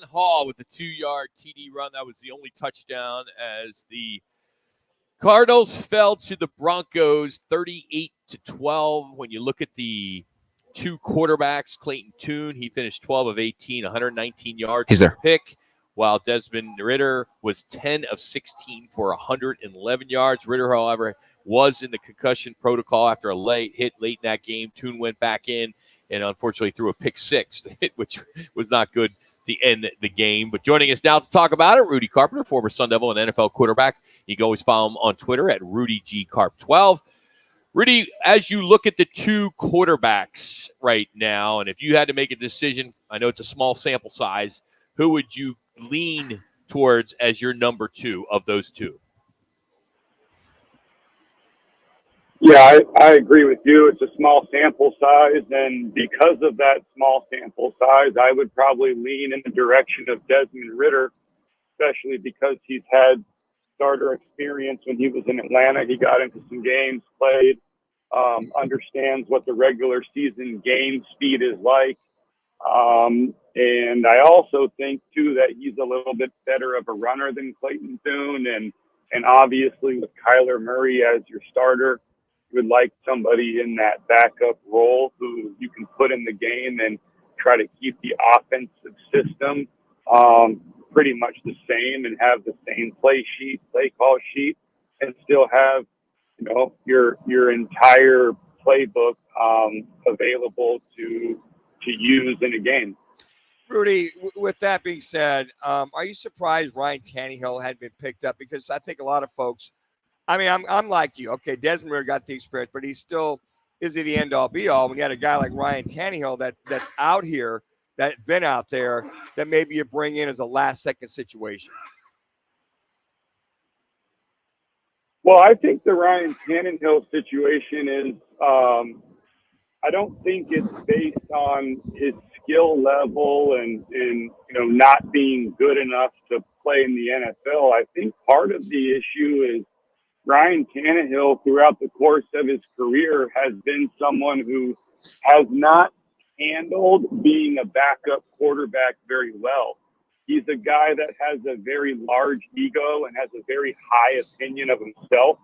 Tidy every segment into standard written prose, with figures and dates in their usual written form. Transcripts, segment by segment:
Hall with the 2-yard TD run. That was the only touchdown as the Cardinals fell to the Broncos 38-12. When you look at the two quarterbacks, Clayton Tune, he finished 12 of 18, 119 yards. He's there. Pick, while Desmond Ridder was 10 of 16 for 111 yards. Ridder, however, was in the concussion protocol after a late hit late in that game. Tune went back in and unfortunately threw a pick six, which was not good to end the game. But joining us now to talk about it, Rudy Carpenter, former Sun Devil and NFL quarterback. You can always follow him on Twitter at RudyGCarp12. Rudy, as you look at the two quarterbacks right now, and if you had to make a decision, I know it's a small sample size, who would you lean towards as your number two of those two? Yeah, I agree with you. It's a small sample size, and because of that small sample size, I would probably lean in the direction of Desmond Ridder, especially because he's had starter experience when he was in Atlanta. He got into some games, played, understands what the regular season game speed is like. And I also think, too, that he's a little bit better of a runner than Clayton Tune. And obviously with Kyler Murray as your starter, you would like somebody in that backup role who you can put in the game and try to keep the offensive system pretty much the same and have the same play call sheet, and still have, you know, your entire playbook available to use in a game. Rudy, with that being said, are you surprised Ryan Tannehill had been picked up? Because I think a lot of folks, I mean, I'm like you. Okay, Desmond Ridder got the experience, but he still isn't the end-all, be-all. When you got a guy like Ryan Tannehill that's out here, that's been out there, that maybe you bring in as a last-second situation. Well, I think the Ryan Tannehill situation is, I don't think it's based on his skill level and you know, not being good enough to play in the NFL. I think part of the issue is Ryan Tannehill, throughout the course of his career, has been someone who has not handled being a backup quarterback very well. He's a guy that has a very large ego and has a very high opinion of himself.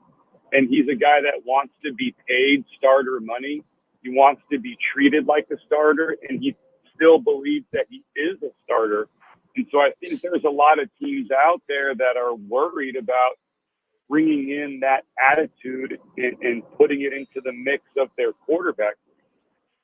And he's a guy that wants to be paid starter money. He wants to be treated like a starter, and he still believes that he is a starter. And so I think there's a lot of teams out there that are worried about bringing in that attitude and putting it into the mix of their quarterback.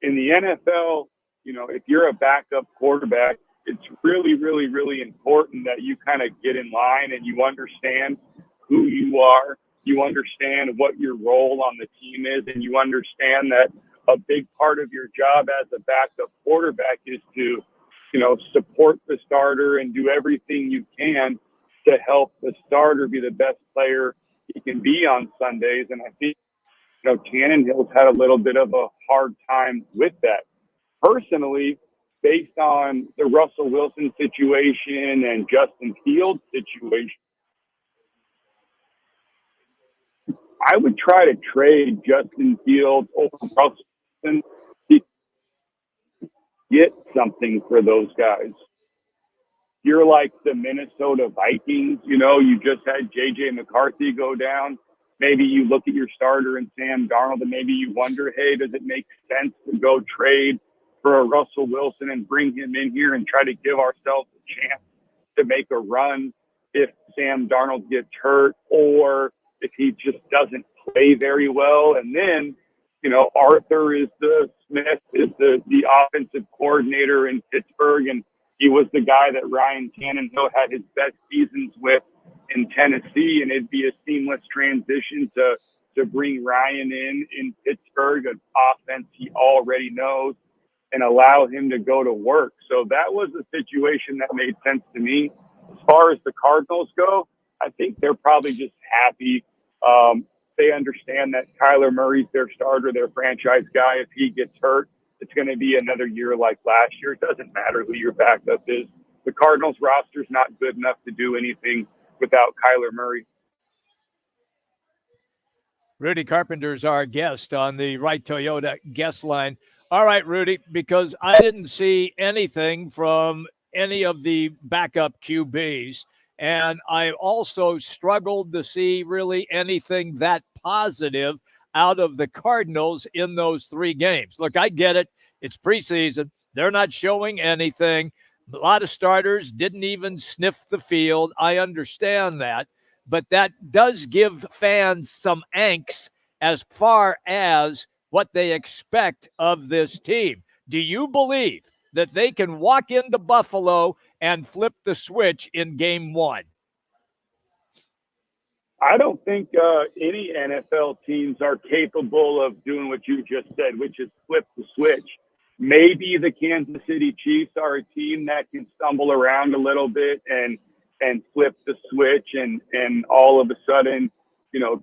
In the NFL, you know, if you're a backup quarterback, it's really, really, really important that you kind of get in line and you understand who you are. You understand what your role on the team is, and you understand that a big part of your job as a backup quarterback is to, you know, support the starter and do everything you can to help the starter be the best player he can be on Sundays. And I think, you know, Tannehill's had a little bit of a hard time with that. Personally, based on the Russell Wilson situation and Justin Fields situation, I would try to trade Justin Fields over Russell Wilson to get something for those guys. You're like the Minnesota Vikings, you know, you just had J.J. McCarthy go down. Maybe you look at your starter and Sam Darnold, and maybe you wonder, hey, does it make sense to go trade for a Russell Wilson and bring him in here and try to give ourselves a chance to make a run if Sam Darnold gets hurt or if he just doesn't play very well? And then, you know, Arthur Smith is the offensive coordinator in Pittsburgh, and he was the guy that Ryan Tannehill had his best seasons with in Tennessee, and it'd be a seamless transition to bring Ryan in Pittsburgh, an offense he already knows, and allow him to go to work. So that was a situation that made sense to me. As far as the Cardinals go, I think they're probably just happy. They understand that Kyler Murray's their starter, their franchise guy. If he gets hurt, it's going to be another year like last year. It doesn't matter who your backup is. The Cardinals roster's not good enough to do anything without Kyler Murray. Rudy Carpenter's our guest on the Right Toyota guest line. All right, Rudy, because I didn't see anything from any of the backup QBs. And I also struggled to see really anything that positive out of the Cardinals in those 3 games. Look, I get it. It's preseason. They're not showing anything. A lot of starters didn't even sniff the field. I understand that. But that does give fans some angst as far as what they expect of this team. Do you believe that they can walk into Buffalo and flip the switch in game 1? I don't think any NFL teams are capable of doing what you just said, which is flip the switch. Maybe the Kansas City Chiefs are a team that can stumble around a little bit and flip the switch and all of a sudden,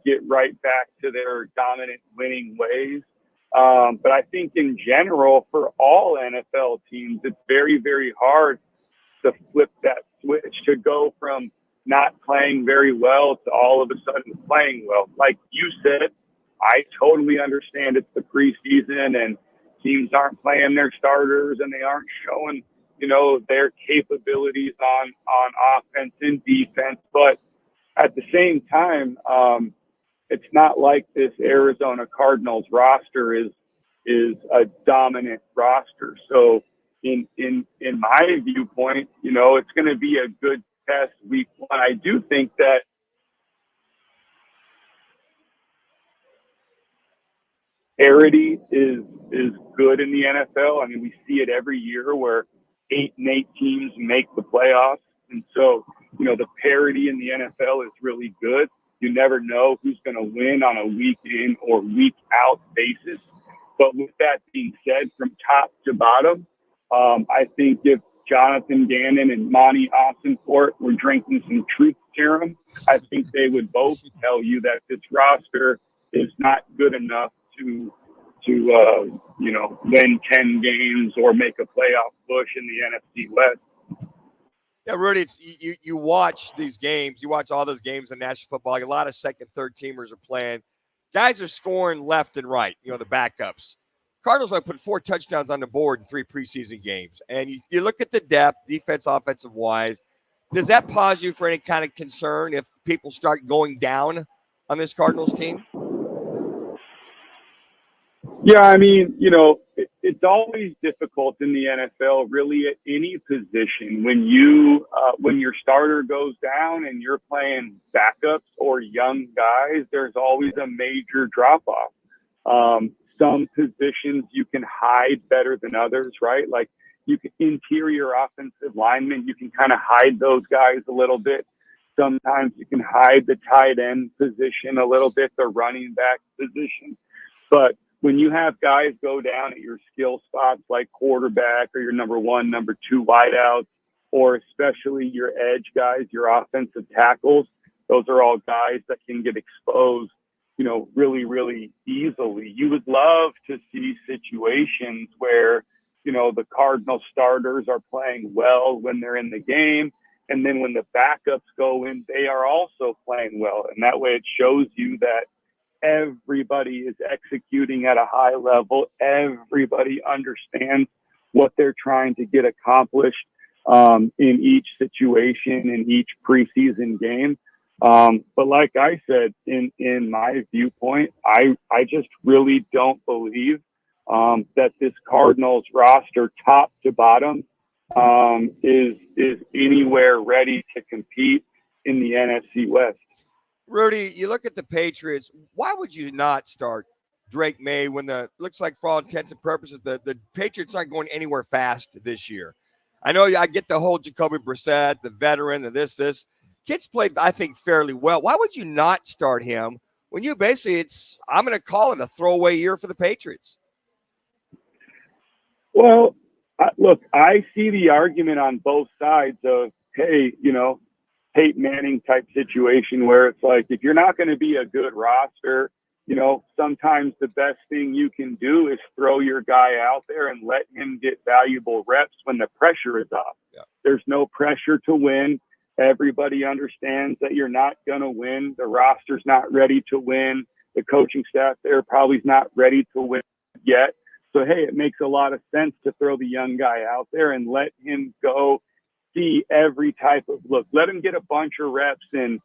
get right back to their dominant winning ways. But I think in general, for all NFL teams, it's very, very hard to flip that switch, to go from not playing very well to all of a sudden playing well. Like you said, I totally understand it's the preseason and teams aren't playing their starters and they aren't showing, their capabilities on offense and defense. But at the same time, it's not like this Arizona Cardinals roster is a dominant roster. So in my viewpoint, it's going to be a good test week 1. I do think that parity is good in the NFL. I mean, we see it every year where 8-8 teams make the playoffs. And so, the parity in the NFL is really good. You never know who's going to win on a week in or week out basis. But with that being said, from top to bottom, I think if Jonathan Gannon and Monty Ossenfort were drinking some truth serum, I think they would both tell you that this roster is not good enough to win 10 games or make a playoff push in the NFC West. Yeah, Rudy, it's, you watch these games. You watch all those games in National Football. A lot of second, third teamers are playing. Guys are scoring left and right, the backups. Cardinals have put 4 touchdowns on the board in 3 preseason games. And you look at the depth, defense, offensive-wise. Does that pause you for any kind of concern if people start going down on this Cardinals team? Yeah, I mean, it's always difficult in the NFL, really at any position, when your starter goes down and you're playing backups or young guys. There's always a major drop off. Some positions you can hide better than others, right? Like interior offensive linemen, you can kind of hide those guys a little bit. Sometimes you can hide the tight end position a little bit, the running back position. But when you have guys go down at your skill spots like quarterback or your number 1, number 2 wideouts, or especially your edge guys, your offensive tackles, those are all guys that can get exposed, really, really easily. You would love to see situations where, the Cardinal starters are playing well when they're in the game. And then when the backups go in, they are also playing well. And that way it shows you that everybody is executing at a high level. Everybody understands what they're trying to get accomplished in each situation, in each preseason game. But like I said, in my viewpoint, I just really don't believe that this Cardinals roster, top to bottom, is anywhere ready to compete in the NFC West. Rudy, you look at the Patriots. Why would you not start Drake May when looks like for all intents and purposes the Patriots aren't going anywhere fast this year? I know I get the whole Jacoby Brissett, the veteran, the this. Kid's played, I think, fairly well. Why would you not start him when you basically I'm going to call it a throwaway year for the Patriots? Well, look, I see the argument on both sides of, hey, Peyton Manning type situation where it's like, if you're not going to be a good roster, sometimes the best thing you can do is throw your guy out there and let him get valuable reps when the pressure is off. Yeah. There's no pressure to win. Everybody understands that you're not going to win. The roster's not ready to win. The coaching staff there probably is not ready to win yet. So, hey, it makes a lot of sense to throw the young guy out there and let him go see every type of look. Let him get a bunch of reps in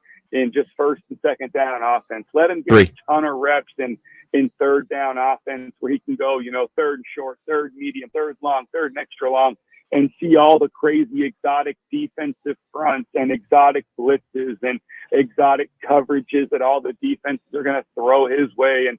just first and second down offense. Let him get a ton of reps in third down offense where he can go, third and short, third medium, third long, third and extra long, and see all the crazy exotic defensive fronts and exotic blitzes and exotic coverages that all the defenses are going to throw his way. And,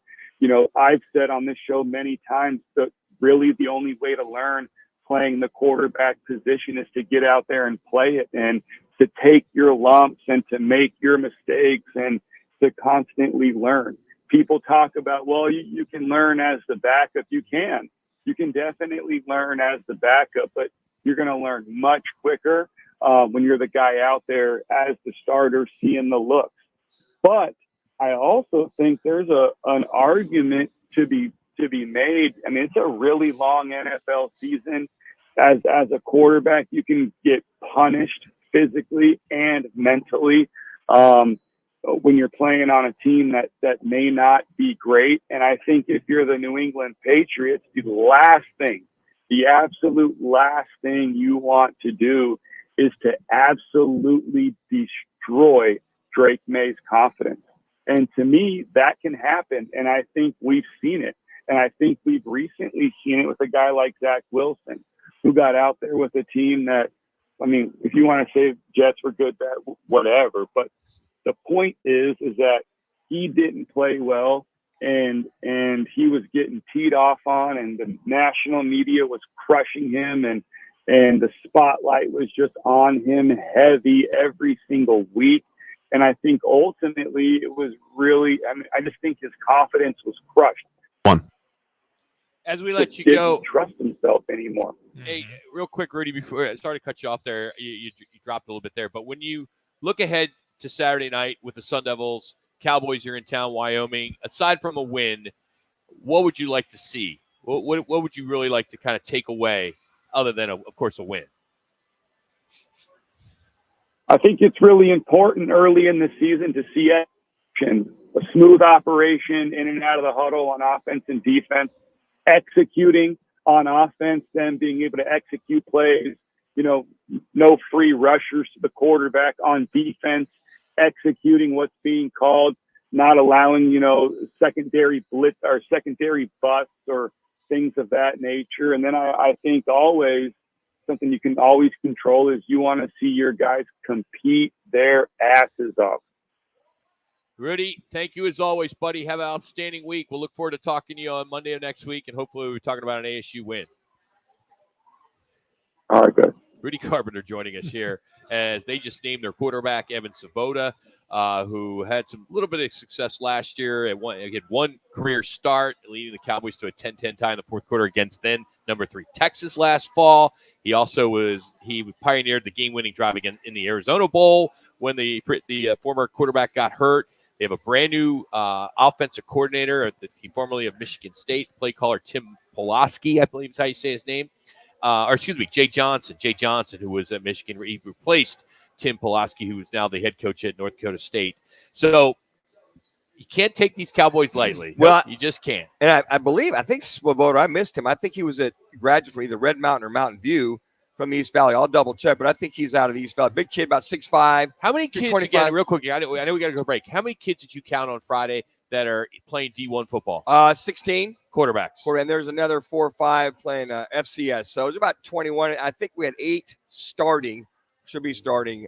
I've said on this show many times that really the only way to learn playing the quarterback position is to get out there and play it and to take your lumps and to make your mistakes and to constantly learn. People talk about, well, you can learn as the backup. You can definitely learn as the backup, but you're going to learn much quicker when you're the guy out there as the starter seeing the looks. But I also think there's an argument to be made. I mean, it's a really long NFL season. As a quarterback, you can get punished physically and mentally when you're playing on a team that may not be great. And I think if you're the New England Patriots, the absolute last thing you want to do is to absolutely destroy Drake May's confidence. And to me, that can happen. And I think we've seen it. And I think we've recently seen it with a guy like Zach Wilson, who got out there with a team that, I mean, if you want to say Jets were good, that whatever. But the point is that he didn't play well, and he was getting teed off on, and the national media was crushing him, and the spotlight was just on him heavy every single week. And I think ultimately it was really, I just think his confidence was crushed. As we let you go, didn't trust himself anymore. Hey, real quick, Rudy, before I started to cut you off there, you dropped a little bit there. But when you look ahead to Saturday night with the Sun Devils, Cowboys are in town, Wyoming, aside from a win, what would you like to see? What would you really like to kind of take away other than, of course, a win? I think it's really important early in the season to see action, a smooth operation in and out of the huddle on offense and defense, executing on offense, then being able to execute plays, no free rushers to the quarterback on defense, executing what's being called, not allowing, secondary blitz or secondary busts or things of that nature. And then I think always something you can always control is you want to see your guys compete their asses off. Rudy, thank you as always, buddy. Have an outstanding week. We'll look forward to talking to you on Monday of next week, and hopefully we're talking about an ASU win. All right, good. Rudy Carpenter joining us here as they just named their quarterback, Evan Svoboda, who had some little bit of success last year. He had one career start, leading the Cowboys to a 10-10 tie in the fourth quarter against then number 3 Texas last fall. He also pioneered the game-winning drive again in the Arizona Bowl when the former quarterback got hurt. They have a brand new offensive coordinator, formerly of Michigan State, play caller Tim Pulaski, I believe is how you say his name. Jay Johnson, who was at Michigan. He replaced Tim Pulaski, who is now the head coach at North Dakota State. So you can't take these Cowboys lightly. Well, you just can't. And I think Swoboda, I missed him. I think he was a graduate from either Red Mountain or Mountain View from the East Valley. I'll double check, but I think he's out of the East Valley. Big kid, about 6'5". How many kids, again, real quick, I know we got to go break. How many kids did you count on Friday that are playing D1 football? 16 quarterbacks. And there's another 4 or 5 playing FCS. So it's about 21. I think we had 8 should be starting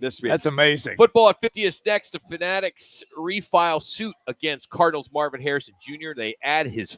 this week. That's amazing. Football at 50 is next. The Fanatics refile suit against Cardinals Marvin Harrison Jr. They add his